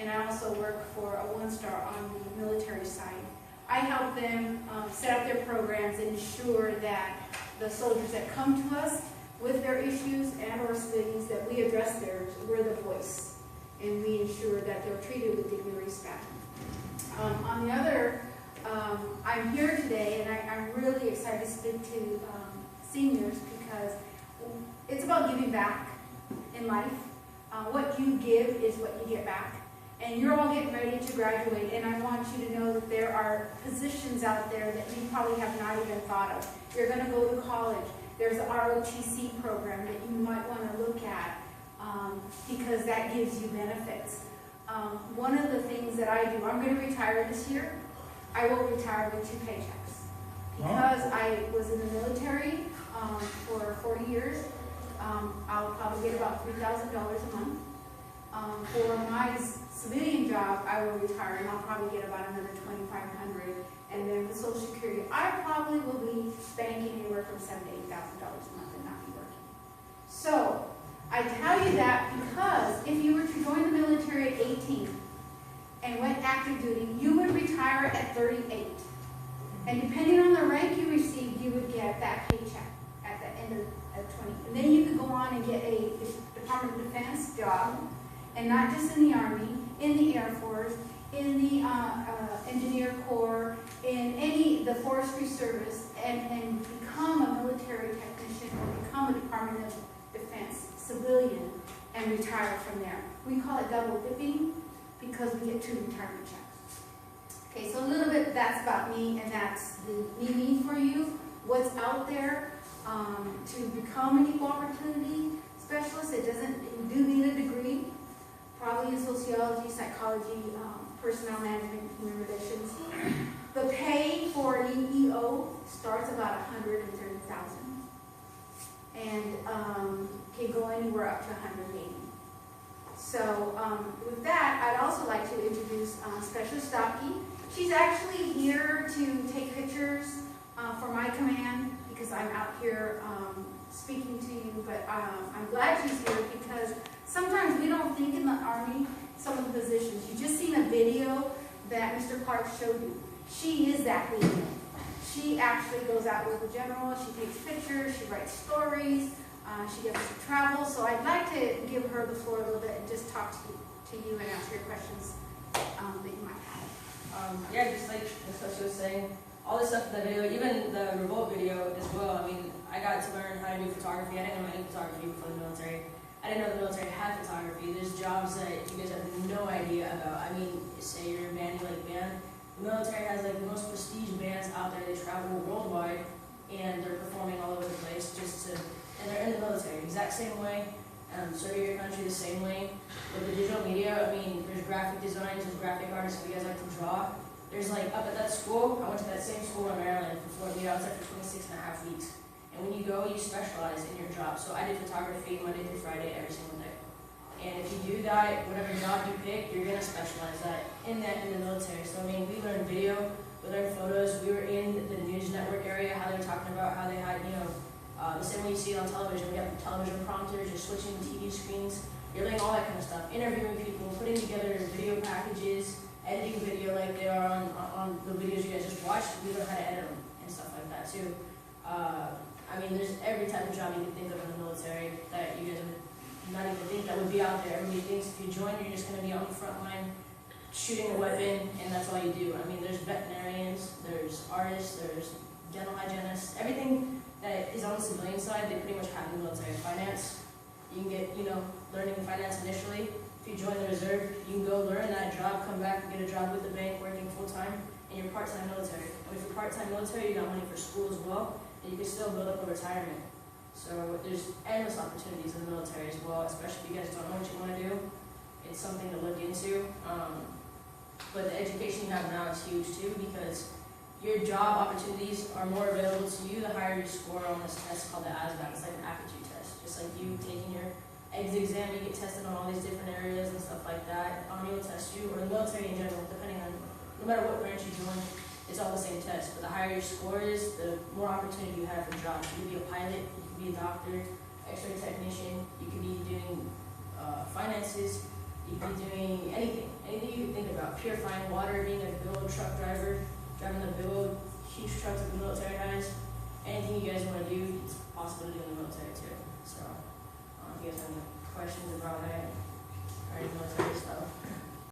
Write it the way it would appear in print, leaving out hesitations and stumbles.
and I also work for a one-star on the military side. I help them set up their programs and ensure that the soldiers that come to us with their issues and or civilians, that we address theirs, we're the voice, and we ensure that they're treated with dignity and respect. On the other, I'm here today, and I'm really excited to speak to seniors, because it's about giving back in life. What you give is what you get back. And you're all getting ready to graduate, and I want you to know that there are positions out there that you probably have not even thought of. You're going to go to college. There's an ROTC program that you might want to look at, because that gives you benefits. One of the things that I do, I'm going to retire this year. I will retire with 2 paychecks. Because I was in the military for 40 years, I'll probably get about $3,000 a month. For my civilian job, I will retire and I'll probably get about another $2,500. And then for Social Security, I probably will be banking anywhere from $7,000 to $8,000 a month and not be working. So I tell you that because if you were to join the military at 18 and went active duty, you would retire at 38. And depending on the rank you received, you would get that paycheck at the end of 20. And then you could go on and get a Department of Defense job, and not just in the Army, in the Air Force, in the Engineer Corps, in the Forestry Service, and become a military technician or become a Department of Defense civilian and retire from there. We call it double dipping because we get 2 retirement checks. Okay, so a little bit, that's about me, and that's the me for you. What's out there to become an equal opportunity specialist? You do need a degree, probably in sociology, psychology, personnel management, human relations. The pay for an EEO starts about $130,000 and can go anywhere up to $180,000. So with that, I'd also like to introduce Specialist Doppke. She's actually here to take pictures for my command because I'm out here speaking to you, but I'm glad she's here because sometimes we don't think in the Army some of the positions. You just seen a video that Mr. Clark showed you. She is that leader. She actually goes out with the general, she takes pictures, she writes stories, she gets to travel. So I'd like to give her the floor a little bit and just talk to you and answer your questions that you might have. Yeah, just like Cossio was saying, all this stuff in the video, even the revolt video as well. I mean, I got to learn how to do photography. I didn't know any photography before the military. I didn't know the military had photography. There's jobs that you guys have no idea about. I mean, say you're a band, you like band. The military has like the most prestige bands out there. They travel worldwide and they're performing all over the place and they're in the military, exact same way. Serving your country the same way. With the digital media, I mean, there's graphic designers, there's graphic artists if you guys like to draw. There's like, up at that school, I went to that same school in Maryland for 4 years. I was there for 26.5 weeks. And when you go, you specialize in your job. So I did photography Monday through Friday every single day. And if you do that, whatever job you pick, you're gonna specialize in the military. So I mean, we learned video, we learned photos, we were in the news network area, how they were talking about how they had, the same way you see it on television, we have television prompters, you're switching TV screens, you're doing all that kind of stuff, interviewing people, putting together video packages, editing video like they are on the videos you guys just watched. We learn how to edit them and stuff like that too. I mean, there's every type of job you can think of in the military that you guys would not even think that would be out there. Everybody thinks if you join, you're just going to be on the front line shooting a weapon, and that's all you do. I mean, there's veterinarians, there's artists, there's dental hygienists, everything that is on the civilian side, they pretty much have in the military. Finance, you can get, learning finance initially. If you join the reserve, you can go learn that job, come back and get a job with the bank, working full-time, and you're part-time military. And if you're part-time military, you got money for school as well, and you can still build up a retirement. So there's endless opportunities in the military as well, especially if you guys don't know what you want to do. It's something to look into. But the education you have now is huge too, because your job opportunities are more available to you the higher you score on this test called the ASVAB. It's like an aptitude test. Just like you taking your exit exam, you get tested on all these different areas and stuff like that. Army will test you, or the military in general, depending on, no matter what branch you join, it's all the same test. But the higher your score is, the more opportunity you have for jobs. You could be a pilot, you could be a doctor, X-ray technician, you could be doing finances, You could be doing anything you could think about. Purifying water, being a big old truck driver, driving the big old huge trucks that the military has.